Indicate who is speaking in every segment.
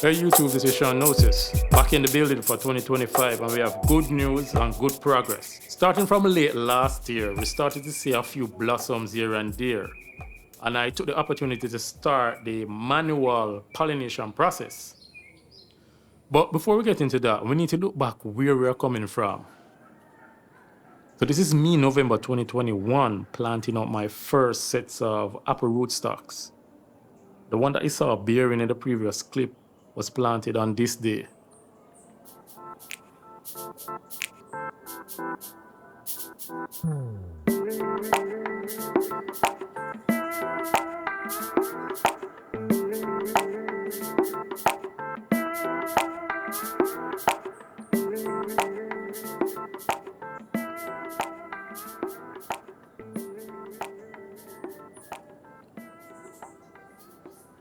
Speaker 1: Hey YouTube, this is Sean Notice, back in the building for 2025, and we have good news and good progress. Starting from late last year, we started to see a few blossoms here and there, and I took the opportunity to start the manual pollination process. But before we get into that, we need to look back where we are coming from. So this is me, November 2021, planting out my first sets of apple rootstocks. The one that you saw bearing in the previous clip was planted on this day.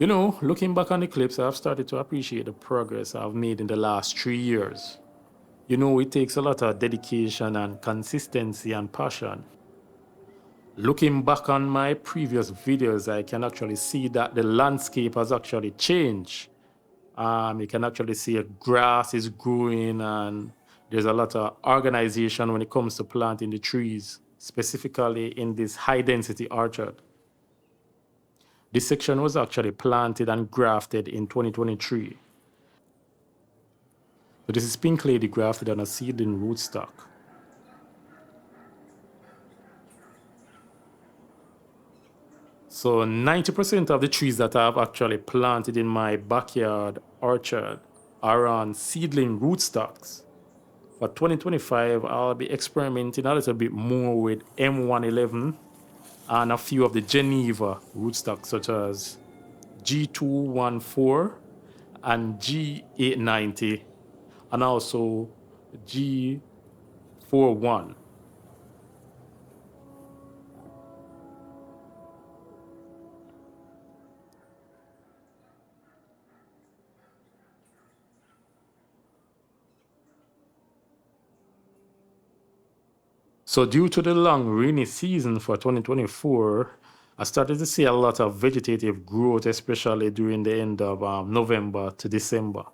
Speaker 1: You know, looking back on the clips, I've started to appreciate the progress I've made in the last 3 years. You know, it takes a lot of dedication and consistency and passion. Looking back on my previous videos, I can actually see that the landscape has actually changed. You can actually see grass is growing, and there's a lot of organization when it comes to planting the trees, specifically in this high density orchard. This section was actually planted and grafted in 2023. So this is pink lady grafted on a seedling rootstock. So 90% of the trees that I've actually planted in my backyard orchard are on seedling rootstocks. For 2025, I'll be experimenting a little bit more with M111 and a few of the Geneva rootstocks such as G214 and G890 and also G41. So due to the long rainy season for 2024, I started to see a lot of vegetative growth, especially during the end of November to December.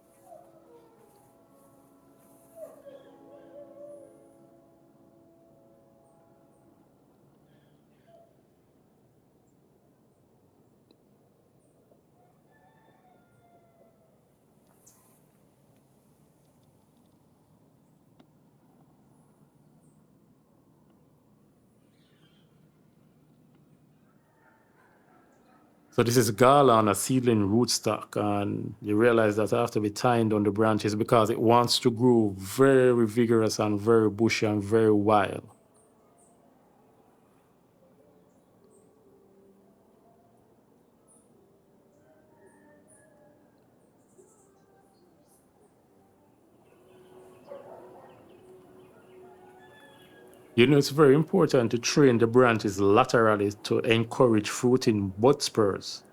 Speaker 1: So this is gala on a seedling rootstock, and you realize that I have to be tied on the branches because it wants to grow very vigorous and very bushy and very wild. You know, it's very important to train the branches laterally to encourage fruiting bud spurs.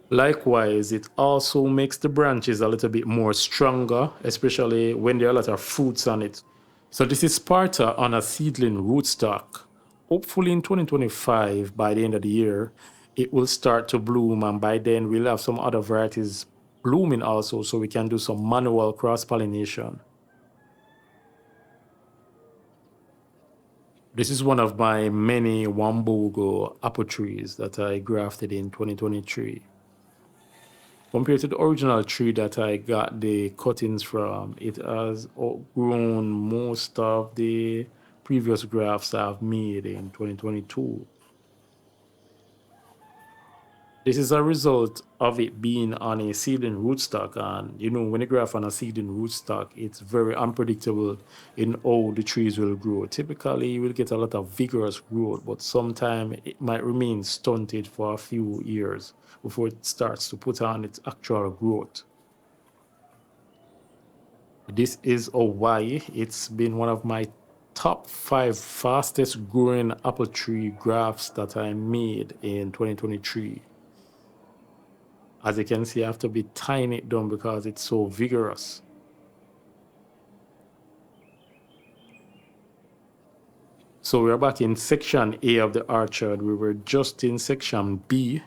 Speaker 1: Likewise, it also makes the branches a little bit more stronger, especially when there are a lot of fruits on it. So this is Sparta on a seedling rootstock. Hopefully in 2025, by the end of the year, it will start to bloom, and by then we'll have some other varieties blooming also, so we can do some manual cross-pollination. This is one of my many Wambogo apple trees that I grafted in 2023. Compared to the original tree that I got the cuttings from, it has outgrown most of the previous grafts I've made in 2022. This is a result of it being on a seedling rootstock, and you know, when you graft on a seedling rootstock, it's very unpredictable in how the trees will grow. Typically, you will get a lot of vigorous growth, but sometimes it might remain stunted for a few years before it starts to put on its actual growth. This is why it's been one of my top 5 fastest growing apple tree grafts that I made in 2023. As you can see, I have to be tying it down because it's so vigorous. So we're back in section A of the orchard. We were just in section B,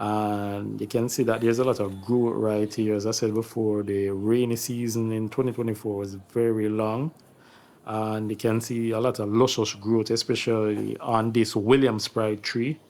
Speaker 1: And you can see that there's a lot of growth right here. As I said before, the rainy season in 2024 was very long, and you can see a lot of luscious growth, especially on this Williams Pride tree.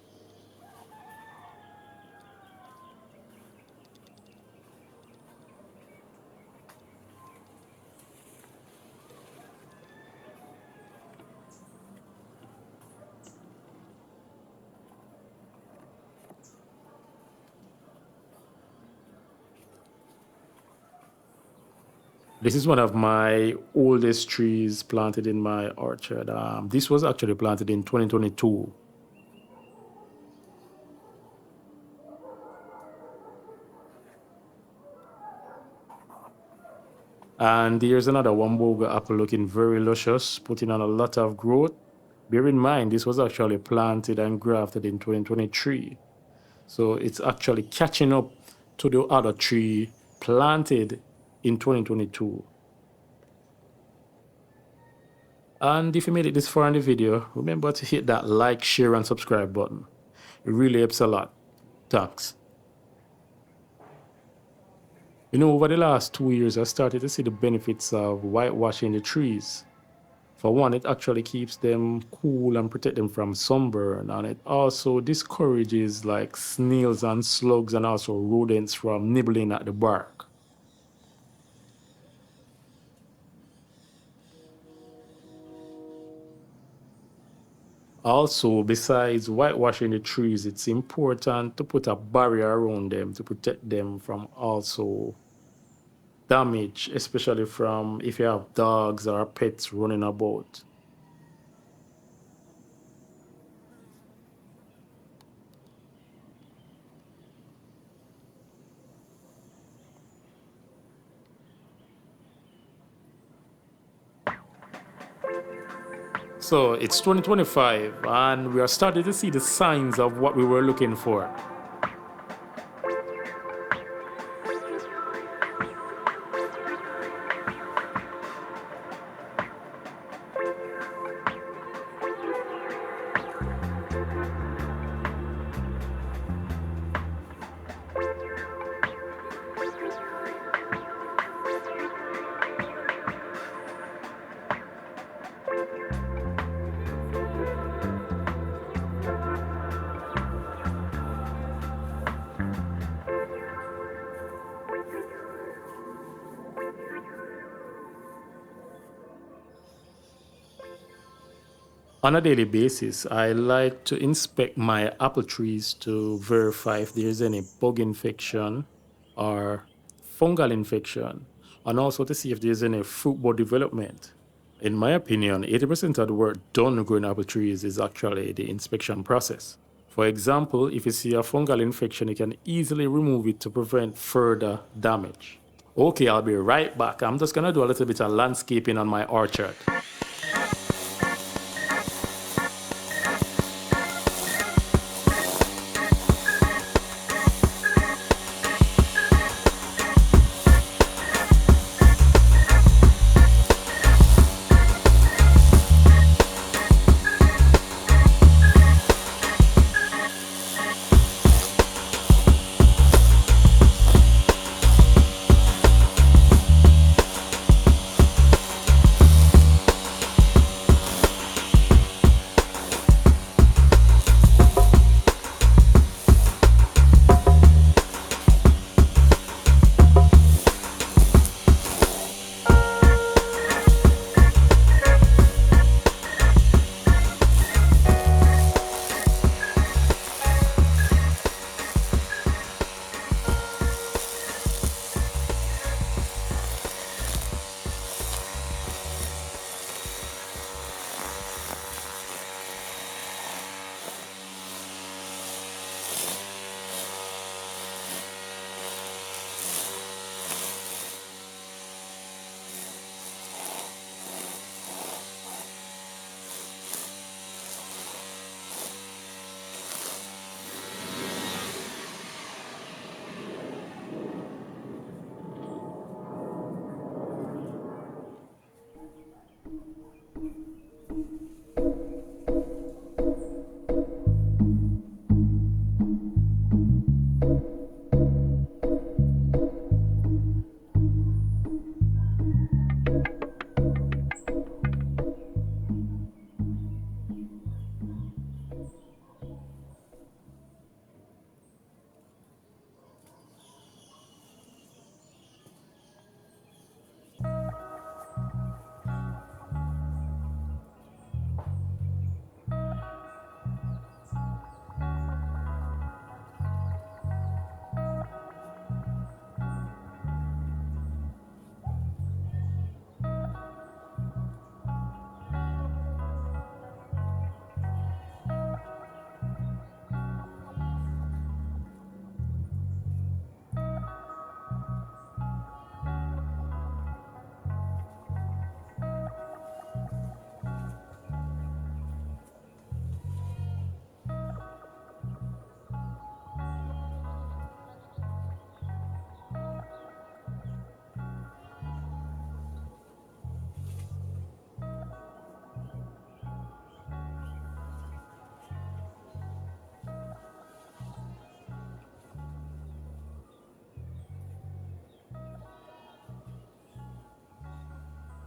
Speaker 1: This is one of my oldest trees planted in my orchard. This was actually planted in 2022. And here's another Wamboga apple looking very luscious, putting on a lot of growth. Bear in mind, this was actually planted and grafted in 2023. So it's actually catching up to the other tree planted in 2022. And if you made it this far in the video, remember to hit that like, share, and subscribe button. It really helps a lot. Thanks. You know, over the last 2 years, I started to see the benefits of whitewashing the trees. For one, it actually keeps them cool and protect them from sunburn, and it also discourages like snails and slugs and also rodents from nibbling at the bark. Also, besides whitewashing the trees, it's important to put a barrier around them to protect them from also damage, especially from if you have dogs or pets running about. So it's 2025 and we are starting to see the signs of what we were looking for. On a daily basis, I like to inspect my apple trees to verify if there's any bug infection or fungal infection, and also to see if there's any fruit bud development. In my opinion, 80% of the work done growing apple trees is actually the inspection process. For example, if you see a fungal infection, you can easily remove it to prevent further damage. Okay, I'll be right back. I'm just gonna do a little bit of landscaping on my orchard.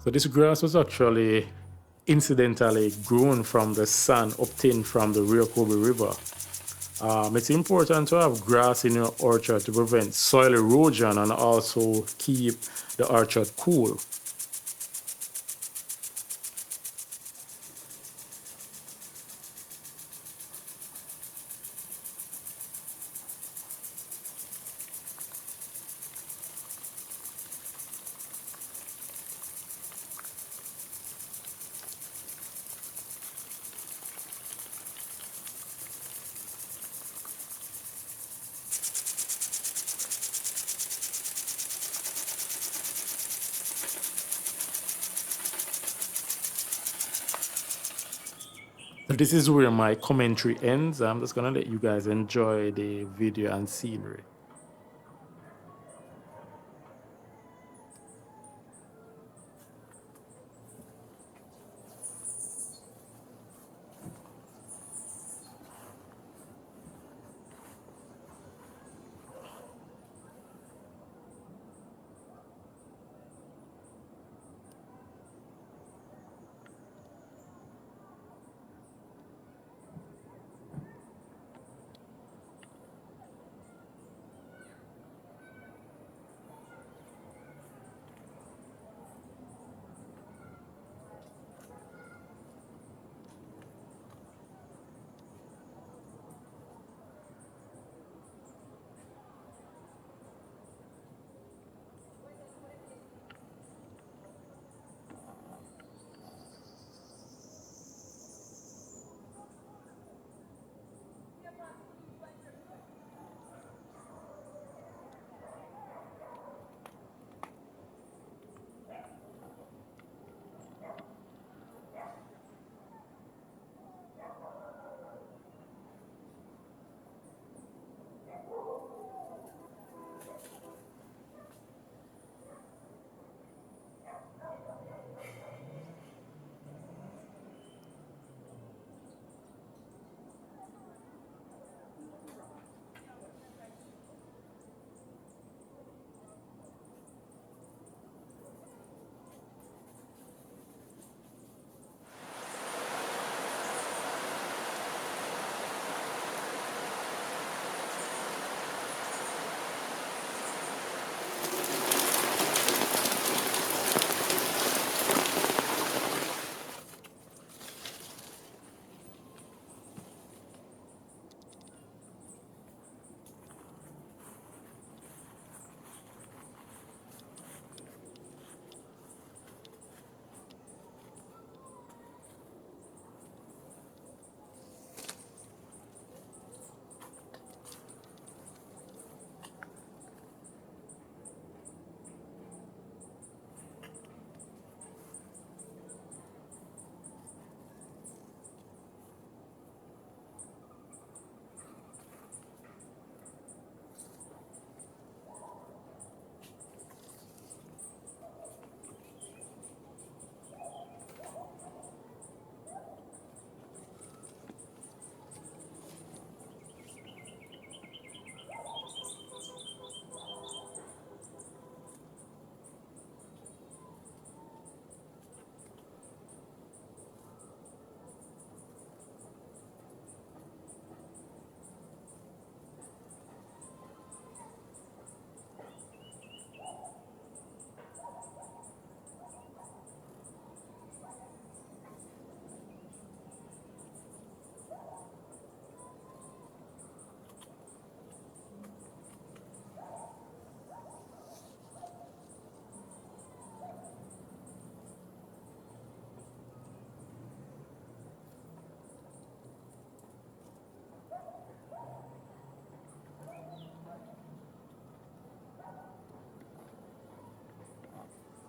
Speaker 1: So this grass was actually incidentally grown from the sand obtained from the Ryokobe River. It's important to have grass in your orchard to prevent soil erosion and also keep the orchard cool. So this is where my commentary ends. I'm just gonna let you guys enjoy the video and scenery.